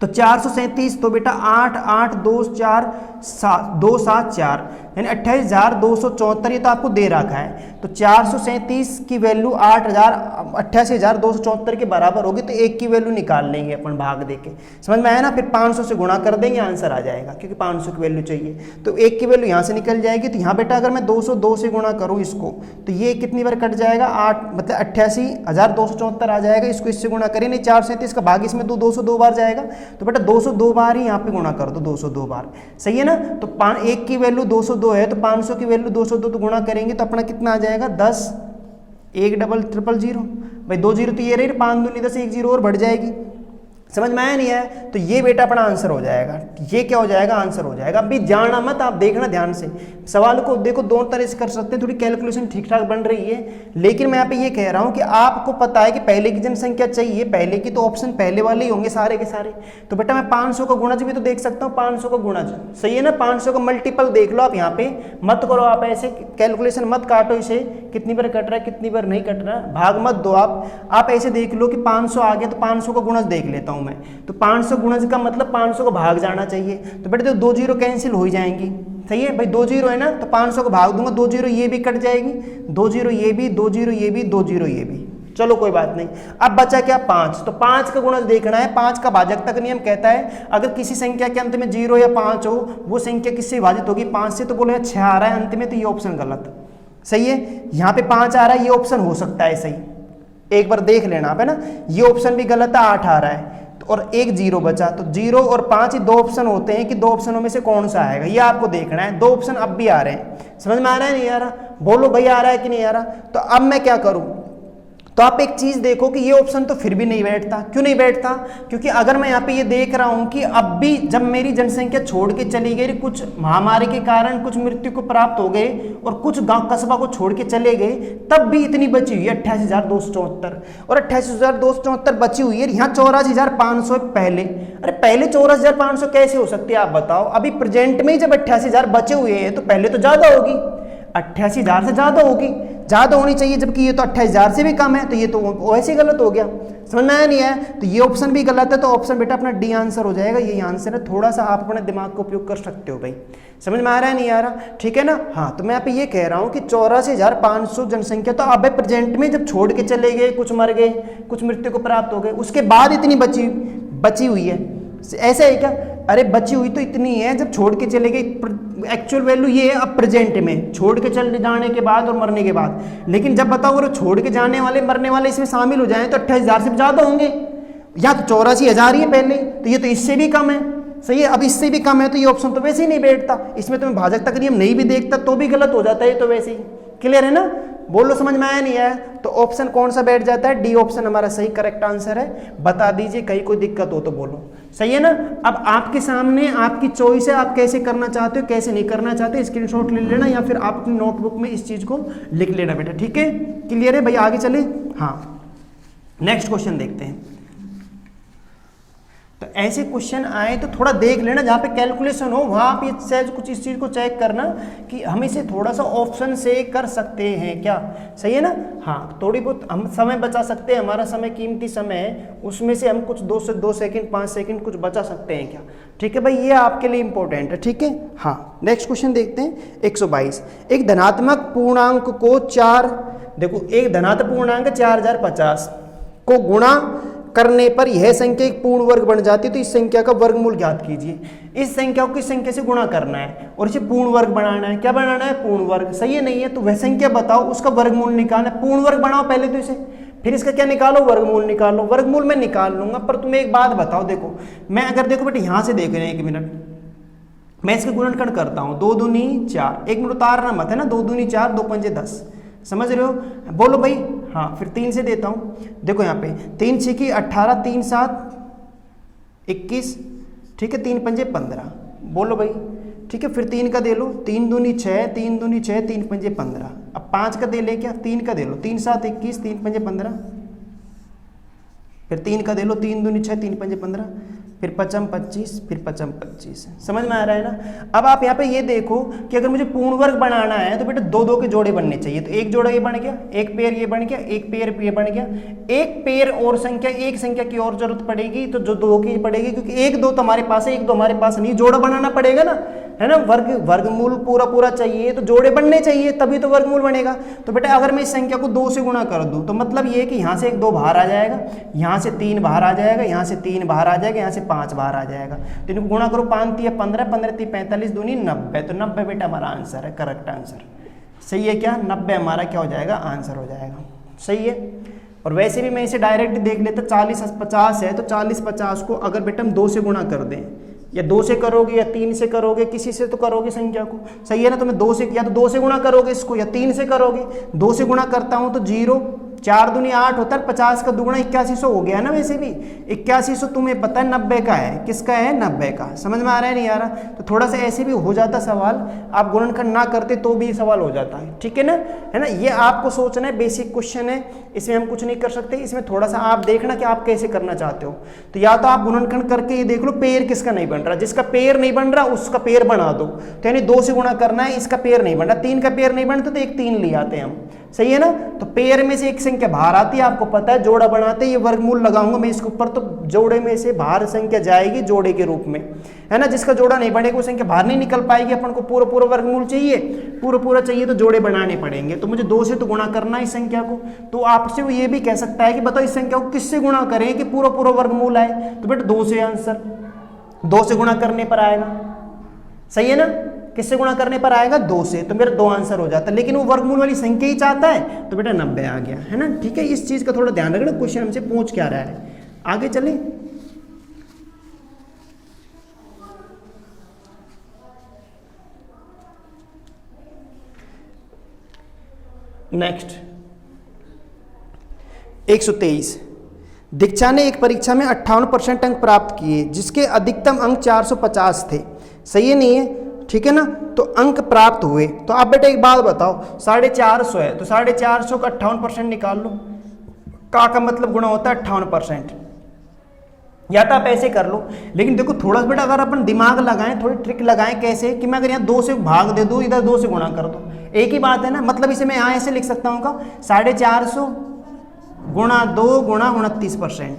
[SPEAKER 1] तो 437, तो बेटा 8 8 2 4 2 7 4 यानी 28,274, ये तो आपको दे रखा है, तो 437 की वैल्यू 88,274 के बराबर होगी, तो एक की वैल्यू निकाल लेंगे अपन भाग देके, समझ में आया ना, फिर 500 से गुणा कर देंगे, आंसर आ जाएगा, क्योंकि 500 की वैल्यू चाहिए, तो एक की वैल्यू यहाँ से निकल जाएगी, तो यहाँ बेटा अगर मैं 202 से गुणा करूँ इसको, तो ये कितनी बार कट जाएगा, 8 मतलब 88,274 आ जाएगा, इसको इससे गुणा करें, नहीं 437 का भाग इसमें 202 बार जाएगा, तो बेटा 202 बार ही यहाँ पे गुणा कर दो, 202 बार, सही है ना। तो एक की वैल्यू 202 है, तो 500 की वैल्यू 202 तो गुणा करेंगे तो अपना कितना आ जाएगा, 10 1 0 0 0 भाई, 2 0 तो ये रही, 5 दूनी 10, 1 0 और बढ़ जाएगी, समझ में आया नहीं आया? तो ये बेटा अपना आंसर हो जाएगा, ये क्या हो जाएगा, आंसर हो जाएगा। अभी जाना मत, आप देखना ध्यान से सवाल को, देखो दोनों तरह से कर सकते हैं, थोड़ी कैलकुलेशन ठीक ठाक बन रही है, लेकिन मैं यहाँ पे ये कह रहा हूँ कि आपको पता है कि पहले की जनसंख्या चाहिए, पहले की तो ऑप्शन पहले वाले ही होंगे सारे के सारे। तो बेटा मैं 500 का गुणज भी तो देख सकता हूँ, 500 का गुणज, सही है ना, 500 का मल्टीपल देख लो आप, यहाँ पे मत करो आप ऐसे कैलकुलेशन मत काटो इसे, कितनी बार कट रहा है कितनी बार नहीं कट रहा, भाग मत दो आप ऐसे देख लो कि 500 आ गया तो 500 का गुणज देख लेता हूँ मैं, तो 500 गुणज का मतलब 500 को भाग जाना चाहिए, तो बेटा तो 2 जीरो कैंसिल हो ही जाएंगी, सही है भाई, 2 जीरो है ना, तो 500 को भाग दूंगा, 2 जीरो ये भी कट जाएगी, 2 जीरो ये भी, 2 जीरो ये भी, 2 जीरो ये भी, चलो कोई बात नहीं। अब बचा क्या, 5, तो 5 का गुणज देखना है। 5 का भाजकता का नियम कहता है अगर किसी संख्या के अंत में 0 या 5 हो, वो संख्या किससे विभाजित होगी, 5 से, तो बोले 6 आ रहा है अंत में, तो ये ऑप्शन गलत, सही है, यहाँ पे 5 आ रहा है, ये ऑप्शन हो सकता है सही, एक बार देख लेना आप, है ना, ये ऑप्शन भी गलत है, 8 आ रहा है, और एक 0 बचा, तो 0 और 5 ही 2 ऑप्शन होते हैं कि 2 ऑप्शनों में से कौन सा आएगा, ये आपको देखना है। 2 ऑप्शन अब भी आ रहे हैं, समझ में आ रहा है नहीं आ रहा, बोलो भाई आ रहा है कि नहीं आ रहा। तो अब मैं क्या करूं, तो आप एक चीज देखो कि ये ऑप्शन तो फिर भी नहीं बैठता, क्यों नहीं बैठता, क्योंकि अगर मैं यहाँ पे ये देख रहा हूं कि अब भी जब मेरी जनसंख्या छोड़ के चली गई, कुछ महामारी के कारण कुछ मृत्यु को प्राप्त हो गए और कुछ गांव कस्बा को छोड़ के चले गए, तब भी इतनी बची हुई है 88,274, और 88,274 बची हुई है, यहाँ 84,500 पहले, अरे पहले 84,500 कैसे हो सकती है आप बताओ, अभी प्रेजेंट में ही जब 88,000 बचे हुए हैं तो पहले तो ज्यादा होगी, 88,000 से ज्यादा होगी, ज्यादा होनी चाहिए, जबकि ये तो 28,000 से भी कम है, तो ये तो वैसे ही गलत हो गया, समझ में आया नहीं है, तो ये ऑप्शन भी गलत है, तो ऑप्शन बेटा अपना डी आंसर हो जाएगा, यही आंसर है। थोड़ा सा आप अपने दिमाग का उपयोग कर सकते हो भाई, समझ में आ रहा है नहीं आ रहा, ठीक है ना। हाँ, तो मैं यहाँ पे ये कह रहा हूँ कि 84,500 जनसंख्या तो अब प्रेजेंट में जब छोड़ के चले गए, कुछ मर गए, कुछ मृत्यु को प्राप्त हो गए, उसके बाद इतनी बची हुई है, ऐसा है क्या, अरे बची हुई तो इतनी है जब छोड़ के चले गए, एक्चुअल वैल्यू ये है अब प्रेजेंट में, छोड़ के चले जाने के बाद और मरने के बाद, लेकिन जब बताओ अगर छोड़ के जाने वाले मरने वाले इसमें शामिल हो जाएं तो 28,000 से ज्यादा होंगे, या तो 84,000 ही है पहले, तो ये तो इससे भी कम है, सही है, अब इससे भी कम है, तो ये ऑप्शन तो वैसे ही नहीं बैठता, इसमें तो मैं भाजकता का नियम नहीं भी देखता तो भी गलत हो जाता है, तो वैसे ही क्लियर है ना, बोलो समझ में आया नहीं आया। तो ऑप्शन कौन सा बैठ जाता है, डी ऑप्शन हमारा सही करेक्ट आंसर है, बता दीजिए कहीं कोई दिक्कत हो तो बोलो, सही है ना। अब आपके सामने आपकी चॉइस है, आप कैसे करना चाहते हो कैसे नहीं करना चाहते, स्क्रीनशॉट ले लेना या फिर आप अपनी नोटबुक में इस चीज को लिख लेना बेटा, ठीक है, क्लियर है भाई, आगे चले। हाँ, नेक्स्ट क्वेश्चन देखते हैं। तो ऐसे क्वेश्चन आए तो थोड़ा देख लेना, जहाँ पे कैलकुलेशन हो वहाँ आप सहज कुछ इस चीज़ को चेक करना कि हम इसे थोड़ा सा ऑप्शन से कर सकते हैं क्या, सही है ना। हाँ, थोड़ी बहुत हम समय बचा सकते हैं, हमारा समय कीमती समय है, उसमें से हम कुछ 2 से 2 सेकंड 5 सेकंड कुछ बचा सकते हैं क्या, ठीक है भाई, ये आपके लिए इंपॉर्टेंट है, ठीक है। हाँ, नेक्स्ट क्वेश्चन देखते हैं। 122, एक धनात्मक पूर्णांक को 4, देखो एक धनात्मक पूर्णांक 4050 को गुणा करने पर यह संख्या एक पूर्ण वर्ग बन जाती है, तो इस संख्या का वर्गमूल ज्ञात कीजिए। इस संख्या को किस संख्या से गुणा करना है और इसे पूर्ण वर्ग बनाना है, क्या बनाना है, पूर्ण वर्ग, सही है नहीं है, तो वह संख्या बताओ, उसका वर्गमूल निकालना है, पूर्ण वर्ग बनाओ पहले तो इसे, फिर इसका क्या निकालो, वर्गमूल निकालो, वर्गमूल मैं निकाल लूंगा, पर तुम्हें एक बात बताओ, देखो मैं अगर देखो बेटे यहाँ से देख रहे हैं, 1 मिनट मैं इसका गुणनखंड करता हूँ, 2 दूनी 4, 1 मिनट उतारना मत है ना, 2 दूनी 4, 2 पंजे 10, समझ रहे हो, बोलो भाई। हाँ, फिर 3 से देता हूँ, देखो यहाँ पे 3 6 18, 3 7 21, ठीक है, 3 पंजे 15, बोलो भाई, ठीक है, फिर 3 का दे लो, 3 दूनी 6, 3 दूनी 6, 3 पंजे 15, अब 5 का दे ले क्या, 3 का दे लो, 3 7 21, 3 पंजे 15, फिर 3 का दे लो, 3 दूनी 6, 3 पंजे 15, फिर 5 25, फिर 5 25, समझ में आ रहा है ना। अब आप यहाँ पे ये देखो कि अगर मुझे पूर्ण वर्ग बनाना है तो बेटा 2 के जोड़े बनने चाहिए, तो एक जोड़ा ये बन गया, एक पेयर ये बन गया, एक पेयर ये बन गया, एक पेयर और संख्या, एक संख्या की और जरूरत पड़ेगी, तो जो 2 की पड़ेगी, क्योंकि 1 2 तो हमारे पास है, 1 2 हमारे पास नहीं, जोड़ा बनाना पड़ेगा ना, है ना, वर्गमूल पूरा चाहिए, तो जोड़े बनने चाहिए तभी तो वर्गमूल बनेगा। तो बेटा अगर मैं इस संख्या को 2 से गुणा कर दूं तो मतलब ये कि यहाँ से 1 2 बाहर आ जाएगा, यहाँ से 3 बाहर आ जाएगा, यहाँ से 3 बाहर आ जाएगा, यहाँ से 5 बाहर आ जाएगा, तो इनको गुणा करो, 5 3 15, 15 3 45, दूनी 90, तो 90 बेटा हमारा आंसर है, करेक्ट आंसर, सही है क्या, 90 हमारा क्या हो जाएगा, आंसर हो जाएगा, सही है। और वैसे भी मैं इसे डायरेक्ट देख लेता, 40 50 है, तो 40 50 को अगर बेटा हम 2 से गुणा कर दें, या 2 से करोगे या 3 से करोगे, किसी से तो करोगे संख्या को, सही है ना, तो मैं 2 से, या तो 2 से गुणा करोगे इसको या 3 से करोगे, 2 से गुणा करता हूं तो 0 4 दूनी 8 होता है, 50 का दुगुना 8100 हो गया ना। वैसे भी 8100 तुम्हें पता है 90 का है, किसका है 90 का। समझ में आ रहा है नहीं आ रहा? तो थोड़ा सा ऐसे भी हो जाता सवाल, आप गुणनखंड ना करते तो भी सवाल हो जाता है, ठीक है ना, है ना। ये आपको सोचना है, बेसिक क्वेश्चन है, इसमें हम कुछ नहीं कर सकते। इसमें थोड़ा सा आप देखना कि आप कैसे करना चाहते हो। तो या तो आप गुणनखंड करके ये देख लो पेड़ किसका नहीं बन रहा, जिसका पेड़ नहीं बन रहा उसका पेड़ बना दो। तो यानी 2 से गुणा करना है, इसका पेड़ नहीं बन रहा, 3 का पेड़ नहीं बनता तो एक 3 ले आते हैं हम, सही है ना। तो पेड़ में से एक संख्या बाहर आती है, आपको पता है जोड़ा बनाते ये वर्गमूल लगाऊंगा मैं इसके ऊपर, तो जोड़े में से बाहर संख्या जाएगी जोड़े के रूप में, है ना। जिसका जोड़ा नहीं बनेगा वो संख्या बाहर नहीं निकल पाएगी। अपन को पूरा पूरा वर्गमूल चाहिए, पूरा चाहिए तो जोड़े बनाने पड़ेंगे। तो मुझे 2 से तो गुणा करना है इस संख्या को। तो आपसे वो ये भी कह सकता है कि बताओ इस संख्या को किससे गुणा करें कि पूरा पूरा वर्गमूल आए। तो बेटा 2 से आंसर, 2 से गुणा करने पर आएगा, सही है ना। किससे गुणा करने पर आएगा 2 से, तो मेरा 2 आंसर हो जाता है। लेकिन वो वर्गमूल वाली संख्या ही चाहता है तो बेटा 90 आ गया, है ना, ठीक है। इस चीज का थोड़ा ध्यान रखना, क्वेश्चन हमसे पूछ क्या रहा है। आगे चले, नेक्स्ट 123। दीक्षा ने एक परीक्षा में 58% अंक प्राप्त किए जिसके अधिकतम अंक 450 थे, सही है नहीं है, ठीक है ना। तो अंक प्राप्त हुए, तो आप बेटा एक बात बताओ, 450 है तो 450 का 58% निकाल लो। का मतलब गुणा होता है 58%, या तो आप ऐसे कर लो। लेकिन देखो थोड़ा सा बेटा अगर अपन दिमाग लगाएं, थोड़ी ट्रिक लगाएं, कैसे कि मैं अगर यहाँ 2 से भाग दे दूँ, इधर 2 से गुणा कर दो, एक ही बात है ना। मतलब इसे मैं यहाँ ऐसे लिख सकता हूँ का 450 गुणा 2 गुणा 29%,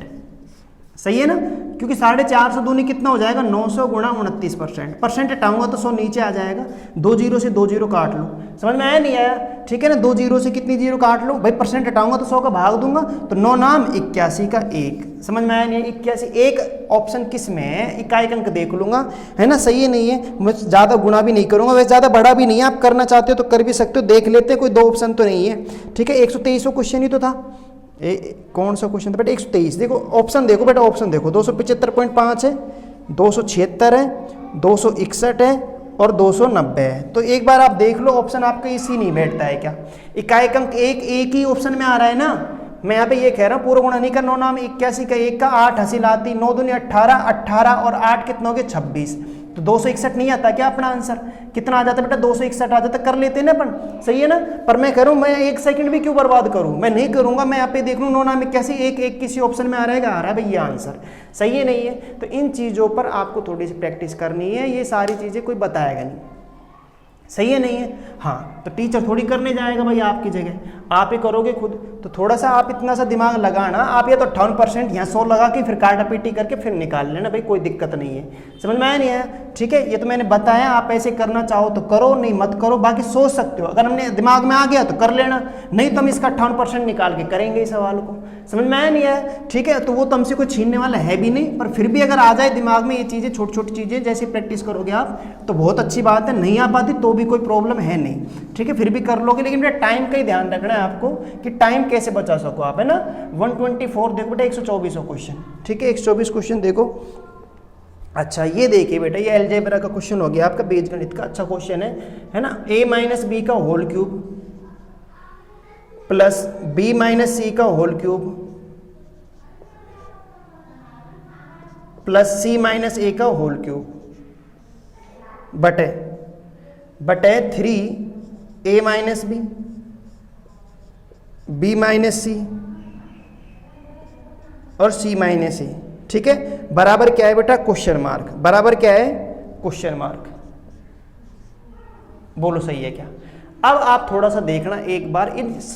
[SPEAKER 1] सही है ना। क्योंकि 450 दूनी कितना हो जाएगा 900 गुणा 29%, परसेंट हटाऊंगा तो 100 नीचे आ जाएगा। 2 जीरो से 2 जीरो काट लो, समझ में आया नहीं आया, ठीक है ना। 2 जीरो से कितनी जीरो काट लो भाई, परसेंट हटाऊंगा तो 100 का भाग दूंगा, तो 9 नाम 81 का 1, समझ में आया नहीं। 81 एक ऑप्शन किस में है, इकाई अंक देख लूंगा, है ना, सही है नहीं है। मैं ज़्यादा गुणा भी नहीं करूंगा, वैसे ज़्यादा बड़ा भी नहीं है, आप करना चाहते हो तो कर भी सकते हो, देख लेते हैं, कोई 2 ऑप्शन तो नहीं है, ठीक है। 123वां क्वेश्चन ही तो था, कौन सा क्वेश्चन था बेटा 123। देखो ऑप्शन देखो बेटा, ऑप्शन देखो 275.5 है, 276 है, 261 है और 290 है। तो एक बार आप देख लो ऑप्शन आपका इसी नहीं बैठता है क्या। इकाई अंक एक ही ऑप्शन में आ रहा है ना। मैं यहाँ पे ये कह रहा हूँ पूरा गुणा नहीं करना, 9 नाम 81 का 1 का 8 हासिल आती, 9 दूनी 18, 18 और 8 कितना हो गया 26। तो 261 नहीं आता क्या अपना आंसर, कितना आ जाता बेटा 261 आ जाता, कर लेते ना अपन, सही है ना। पर मैं कह रहा हूँ मैं 1 सेकंड भी क्यों बर्बाद करूँ, मैं नहीं करूंगा। मैं यहाँ पे देख लूँ 9 नाम 81, एक किसी ऑप्शन में आ रहा है भाई ये आंसर, सही है नहीं है। तो इन चीज़ों पर आपको थोड़ी सी प्रैक्टिस करनी है, ये सारी चीज़ें कोई बताएगा नहीं, सही है नहीं है। हाँ तो टीचर थोड़ी करने जाएगा भाई आपकी जगह, आप ही करोगे खुद। तो थोड़ा सा आप इतना सा दिमाग लगाना, आप ये तो 58% यहाँ 100 लगा के फिर काटा पीटी करके फिर निकाल लेना भाई, कोई दिक्कत नहीं है, समझ में आया नहीं आया, ठीक है। ये तो मैंने बताया, आप ऐसे करना चाहो तो करो, नहीं मत करो, बाकी सोच सकते हो। अगर हमने दिमाग में आ गया तो कर लेना, नहीं तो हम इसका 58% निकाल के करेंगे इस सवाल को, समझ में आया नहीं आया, ठीक है। तो वो तो हमसे कोई छीनने वाला है भी नहीं, पर फिर भी अगर आ जाए दिमाग में ये चीज़ें, छोटी छोटी चीज़ें, जैसे प्रैक्टिस करोगे आप तो बहुत अच्छी बात है। नहीं आ पाती तो भी कोई प्रॉब्लम है नहीं, ठीक है, फिर भी कर लोगे। लेकिन बेटा टाइम का ही ध्यान रखना है आपको कि टाइम कैसे बचा सको आप, है ना। 124 देखो बेटा 124वां क्वेश्चन, ठीक है 124 क्वेश्चन देखो। अच्छा ये देखिए बेटा, ये अलजेब्रा का क्वेश्चन हो गया आपका, बीजगणित का अच्छा क्वेश्चन है ना। a माइनस बी का whole cube plus b minus C का whole cube plus c minus A का होल क्यूब बटे 3a minus B minus C और c माइनस ए, ठीक है, बराबर क्या है बेटा क्वेश्चन मार्क, बराबर क्या है क्वेश्चन मार्क, बोलो सही है क्या। अब आप थोड़ा सा देखना एक बार,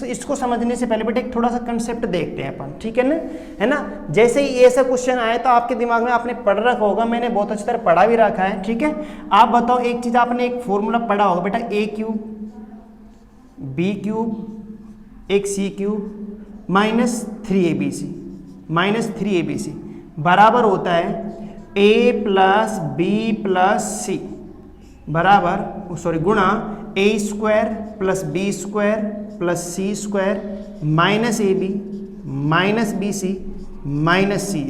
[SPEAKER 1] इसको समझने से पहले बेटा एक थोड़ा सा कंसेप्ट देखते हैं अपन, ठीक है ना, है ना। जैसे ही ऐसा क्वेश्चन आए तो आपके दिमाग में आपने पढ़ रखा होगा, मैंने बहुत अच्छी तरह पढ़ा भी रखा है, ठीक है। आप बताओ एक चीज, आपने एक फॉर्मूला पढ़ा होगा बेटा, a क्यूब बी क्यूब एक सी क्यूब माइनस 3abc बराबर होता है a plus B plus C बराबर सॉरी गुणा a square plus B square plus C square minus ab minus bc minus ca,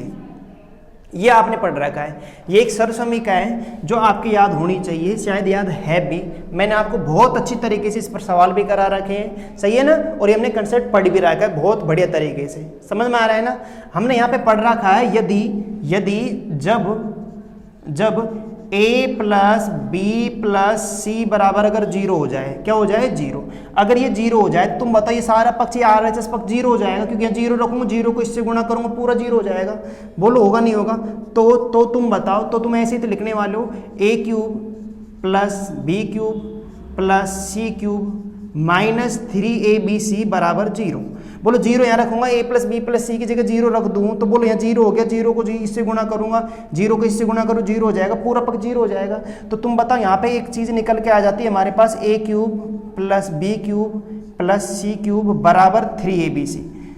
[SPEAKER 1] ये आपने पढ़ रखा है। ये एक सर्वसमीका है जो आपकी याद होनी चाहिए, शायद याद है भी। मैंने आपको बहुत अच्छी तरीके से इस पर सवाल भी करा रखे हैं, सही है ना। और ये हमने कंसेप्ट पढ़ भी रखा है बहुत बढ़िया तरीके से, समझ में आ रहा है ना। हमने यहाँ पे पढ़ रखा है यदि जब a plus B plus C बराबर अगर जीरो हो जाए, क्या हो जाए, जीरो। अगर ये जीरो हो जाए तुम बताओ ये सारा पक्ष, ये RHS पक्ष जीरो हो जाएगा, क्योंकि यहाँ जीरो रखूंगा, जीरो को इससे गुणा करूंगा, पूरा जीरो हो जाएगा। बोलो होगा नहीं होगा। तो तुम बताओ, तो तुम ऐसे ही तो लिखने वाले हो a cube plus B cube plus C cube minus 3abc बराबर जीरो। बोलो जीरो यहाँ रखूंगा, a plus B plus C की जगह जीरो रख दूं तो बोलो यहाँ जीरो हो गया, जीरो को इससे गुणा करूंगा, जीरो को इससे गुणा करूँ, जीरो हो जाएगा, पूरा पक्ष जीरो हो जाएगा। तो तुम बताओ यहाँ पे एक चीज निकल के आ जाती है हमारे पास, a cube plus B cube plus C cube बराबर 3abc।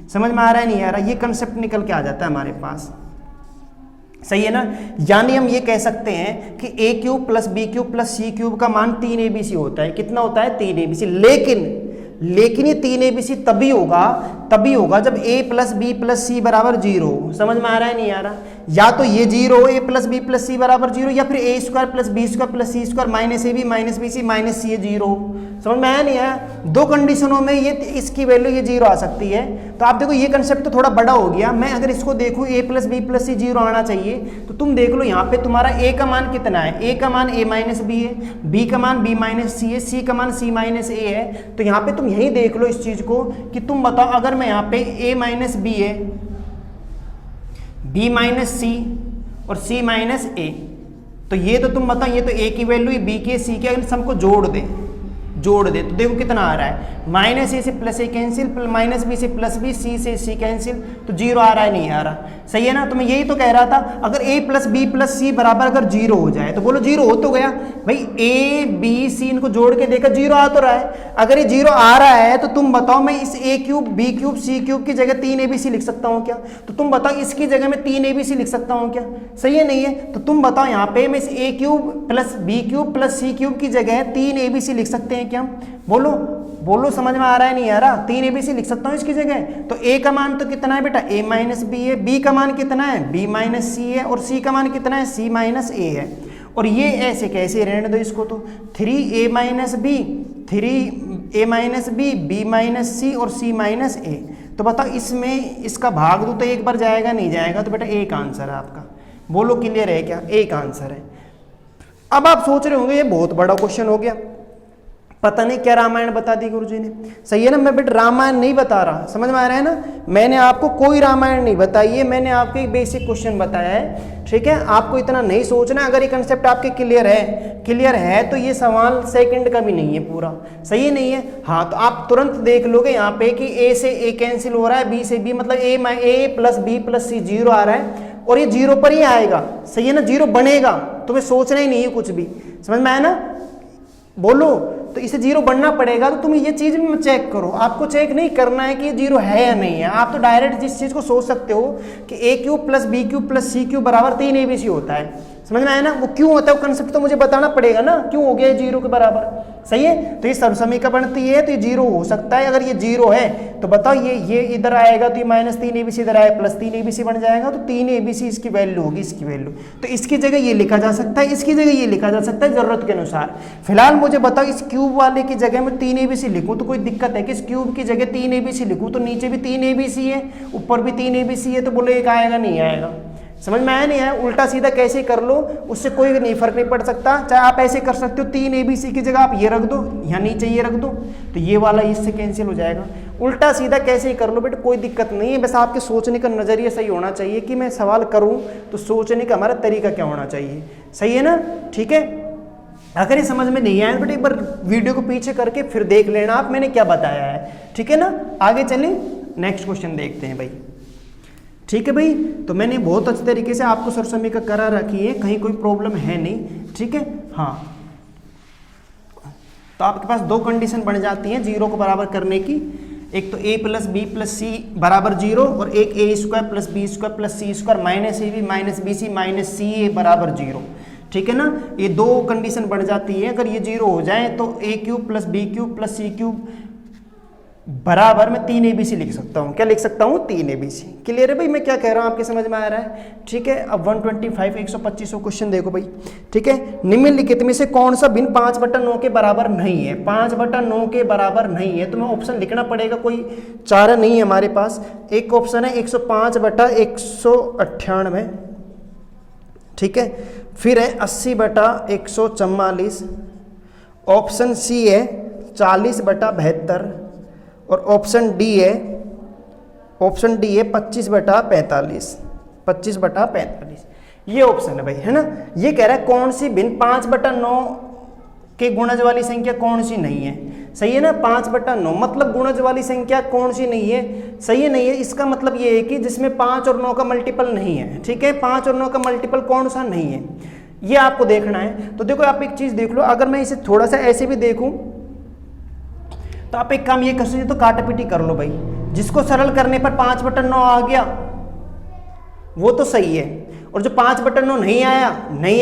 [SPEAKER 1] समझ में आ रहा है नहीं आ रहा, ये कंसेप्ट निकल के आ जाता है हमारे पास, सही है ना। यानी हम ये कह सकते हैं कि a cube plus B cube plus C cube का मान 3abc होता है। कितना होता है, 3abc। लेकिन ये 3abc तभी होगा जब a plus B plus C बराबर जीरो। समझ में आ रहा है नहीं आ रहा, या तो ये zero a plus B plus C बराबर जीरो, या फिर a square plus B square plus C square minus ab minus bc minus C zero. समझ में आया नहीं आया। दो कंडीशनों में ये इसकी वैल्यू ये जीरो आ सकती है। तो आप देखो ये कंसेप्ट तो थोड़ा बड़ा हो गया। मैं अगर इसको देखूं a plus B plus C zero आना चाहिए, तो तुम देख लो यहाँ पे तुम्हारा a का मान कितना है, a का मान a माइनस बी है, b का मान b माइनस सी है, c का मान c माइनस a है। तो यहाँ पे तुम यही देख लो इस चीज को कि तुम बताओ अगर मैं यहाँ पे a माइनस बी है, b माइनस सी और c माइनस a, तो ये तो तुम बताओ ये तो a की वैल्यू, b की, c की, अगर सबको जोड़ दे तो देखो कितना आ रहा है, माइनस ए से प्लस ए कैंसिल, माइनस बी से प्लस बी, सी से सी कैंसिल, तो जीरो आ रहा है नहीं आ रहा, सही है ना। तो मैं यही तो कह रहा था, अगर a plus B plus C बराबर अगर जीरो हो जाए तो बोलो जीरो हो तो गया भाई, a b c इनको जोड़ के देखा जीरो आ तो रहा है। अगर ये जीरो आ रहा है तो तुम बताओ मैं इस a cube B cube C cube की जगह 3abc लिख सकता हूँ क्या, तो तुम बताओ इसकी जगह में 3abc लिख सकता हूँ क्या, सही है नहीं है। तो तुम बताओ यहाँ पे मैं इस a cube plus B cube plus C cube की जगह 3abc लिख सकते हैं क्या, बोलो समझ में आ रहा है नहीं आ रहा। 3abc लिख सकता हूँ इसकी जगह। तो a का मान तो कितना है बेटा, a माइनस बी है, b का मान कितना है, b माइनस सी है, और c का मान कितना है, c माइनस a है। और ये ऐसे कैसे रहने दो इसको, तो 3a minus B, 3a minus B, b minus C और c माइनस a। तो बताओ इसमें इसका भाग दो तो एक बार जाएगा नहीं जाएगा, तो बेटा एक आंसर है आपका। बोलो क्लियर है क्या, एक आंसर है। अब आप सोच रहे होंगे ये बहुत बड़ा क्वेश्चन हो गया, पता नहीं क्या रामायण बता दी गुरुजी ने, सही है ना। मैं बेटा रामायण नहीं बता रहा, समझ में आ रहा है ना। मैंने आपको कोई रामायण नहीं बताई है, मैंने आपको एक बेसिक क्वेश्चन बताया है, ठीक है। आपको इतना नहीं सोचना। अगर ये कंसेप्ट आपके क्लियर है तो ये सवाल सेकंड का भी नहीं है पूरा, सही नहीं है। हाँ तो आप तुरंत देख लोगे यहाँ पे कि a से a कैंसिल हो रहा है, b से b, मतलब a plus B plus C zero आ रहा है, और ये जीरो पर ही आएगा, सही है ना, जीरो बनेगा, तुम्हें सोचना ही नहीं है कुछ भी, समझ में आया ना। बोलो तो इसे जीरो बनना पड़ेगा। तो तुम ये चीज में चेक करो, आपको चेक नहीं करना है कि ये जीरो है या नहीं है। आप तो डायरेक्ट जिस चीज को सोच सकते हो कि a cube plus B cube plus C cube बराबर 3abc होता है, समझ में आया ना। वो क्यों होता है वो कंसेप्ट तो मुझे बताना पड़ेगा ना, क्यों हो गया जीरो के बराबर, सही है। तो ये सर्वसमीका बनती है तो ये जीरो हो सकता है। अगर ये जीरो है तो बताओ ये इधर आएगा तो ये माइनस 3abc इधर आएगा प्लस 3abc बन जाएगा, तो 3abc इसकी वैल्यू होगी, इसकी वैल्यू। तो इसकी जगह ये लिखा जा सकता है, इसकी जगह ये लिखा जा सकता है जरूरत के अनुसार। फिलहाल मुझे बताओ इस क्यूब वाले की जगह में 3abc लिखूं तो कोई दिक्कत है कि इस क्यूब की जगह 3abc लिखूं, तो नीचे भी 3abc है ऊपर भी 3abc है, तो बोलो एक आएगा नहीं आएगा, समझ में आया नहीं आया। उल्टा सीधा कैसे कर लो उससे कोई नहीं फर्क नहीं पड़ सकता। चाहे आप ऐसे कर सकते हो 3abc की जगह आप ये रख दो, यहाँ नीचे ये रख दो, तो ये वाला इससे कैंसिल हो जाएगा। उल्टा सीधा कैसे ही कर लो बेटा, कोई दिक्कत नहीं है। बस आपके सोचने का नजरिया सही होना चाहिए कि मैं सवाल करूँ तो सोचने का हमारा तरीका क्या होना चाहिए, सही है ना, ठीक है। अगर ये समझ में नहीं आया बेटा एक बार वीडियो को पीछे करके फिर देख लेना आप मैंने क्या बताया है, ठीक है ना। आगे चलें, नेक्स्ट क्वेश्चन देखते हैं भाई, ठीक है भाई। तो मैंने बहुत अच्छे तरीके से आपको सर्वसमीका करा रखी है, कहीं कोई प्रॉब्लम है नहीं, ठीक है। हाँ तो आपके पास दो कंडीशन बन जाती हैं जीरो को बराबर करने की, एक तो a plus B plus C बराबर जीरो, और एक a square plus B square plus C square minus A B minus B C minus C A बराबर जीरो, ठीक है ना। ये दो कंडीशन बन जाती है। अगर ये जीरो हो जाए तो a cube plus B cube plus C cube बराबर में 3 ABC लिख सकता हूँ। क्या लिख सकता हूँ? 3 ABC। क्लियर है भाई मैं क्या कह रहा हूँ, आपके समझ में आ रहा है? ठीक है। अब 125 125 क्वेश्चन देखो भाई। ठीक है, निम्नलिखित में से कौन सा भिन्न 5/9 के बराबर नहीं है? 5/9 के बराबर नहीं है तो मैं ऑप्शन लिखना पड़ेगा, कोई चारा नहीं है हमारे पास। एक ऑप्शन है 105/198, ठीक है, फिर है 80/144, ऑप्शन सी है 40/72 और ऑप्शन डी है 25/45। 25/45 ये ऑप्शन है भाई, है ना। ये कह रहा है कौन सी भिन्न 5/9 के गुणज वाली संख्या कौन सी नहीं है? सही है ना, 5/9 मतलब गुणज वाली संख्या कौन सी नहीं है? सही है, नहीं है। इसका मतलब ये है कि जिसमें 5 और 9 का मल्टीपल नहीं है। ठीक है, 5 और 9 का मल्टीपल कौन सा नहीं है, ये आपको देखना है। तो देखो आप एक चीज देख लो, अगर मैं इसे थोड़ा सा ऐसे भी देखूं तो आप एक काम ये कर सकते हो, तो काटापीटी कर लो भाई। जिसको सरल करने पर 5/9 आ गया वो तो सही है, और जो 5/9 नहीं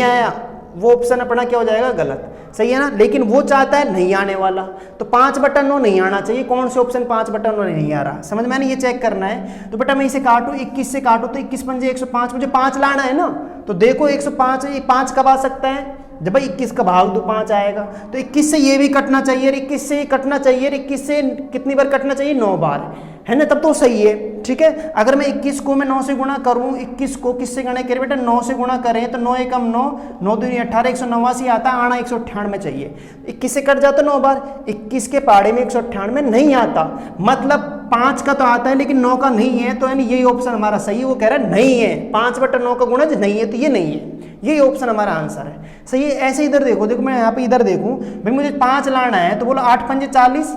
[SPEAKER 1] आया वो ऑप्शन अपना क्या हो जाएगा? गलत। सही है ना, लेकिन वो चाहता है नहीं आने वाला, तो 5/9 नहीं आना चाहिए। कौन से ऑप्शन 5/9 नहीं आ रहा, समझ में? ये चेक करना है। तो बेटा मैं इसे काटूं, 21 से काटूं तो 21 पंजे 105, मुझे 5 लाना है ना। तो देखो 105 ये 5 कब आ सकता है? जब भाई 21 का भाग दो 5 आएगा। तो 21 से ये भी कटना चाहिए, 21 से ये कटना चाहिए, 21 से कितनी बार कटना चाहिए? 9 बार, है ना, तब तो सही है। ठीक है, अगर मैं 21 को मैं 9 से गुणा करूं, 21 को किससे गुणा करें बेटा? 9 से गुणा करें तो 9 एकम 9, 9 दूनी 18, 189 आता है, आना 198 चाहिए। 21 से कट जाता 9 बार, 21 के पाड़े में 198 नहीं आता, मतलब 5 का तो आता है लेकिन 9 का नहीं है। तो यानी यही ऑप्शन हमारा सही है। वो कह रहा है नहीं है, 5/9 का गुणज नहीं है, तो ये नहीं है, यही ऑप्शन हमारा आंसर है। सही है। ऐसे इधर देखो, देखो मैं यहाँ पे इधर देखूं भाई, मुझे 5 लाना है तो बोलो 8 पंजे 40,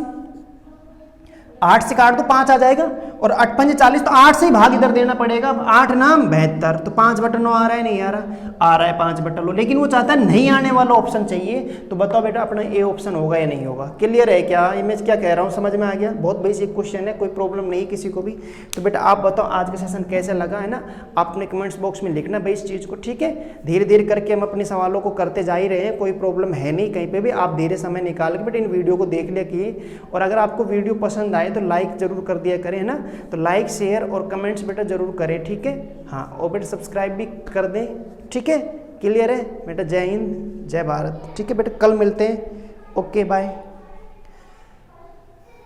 [SPEAKER 1] 8 से काट दो 5 आ जाएगा, और 8 पंजे 40 तो 8 से ही भाग इधर देना पड़ेगा। 8 नाम 72, तो 5/9 आ रहा है? नहीं आ रहा, आ रहा है 5/9, लेकिन वो चाहता है नहीं आने वाला ऑप्शन चाहिए। तो बताओ बेटा अपना ए ऑप्शन होगा या नहीं होगा? क्लियर है क्या? ये मैं क्या कह रहा हूँ समझ में आ गया? बहुत बेसिक क्वेश्चन है, कोई प्रॉब्लम नहीं किसी को भी। तो बेटा आप बताओ आज का सेशन कैसे लगा, है ना। आपने कमेंट्स बॉक्स में लिखना भाई इस चीज़ को, ठीक है। धीरे धीरे करके हम अपने सवालों को करते जा ही रहे हैं, कोई प्रॉब्लम है नहीं कहीं पर भी। आप धीरे समय निकाल के बेटा इन वीडियो को देख लिया कीजिए, और अगर आपको वीडियो पसंद आए तो लाइक जरूर कर दिया करें, है ना। तो लाइक शेयर और कमेंट्स बेटा जरूर करें, ठीक है। हाँ, और बेटा सब्सक्राइब भी कर दें, ठीक है। क्लियर है बेटा? जय हिंद जय भारत। ठीक है बेटा, कल मिलते हैं। Okay bye.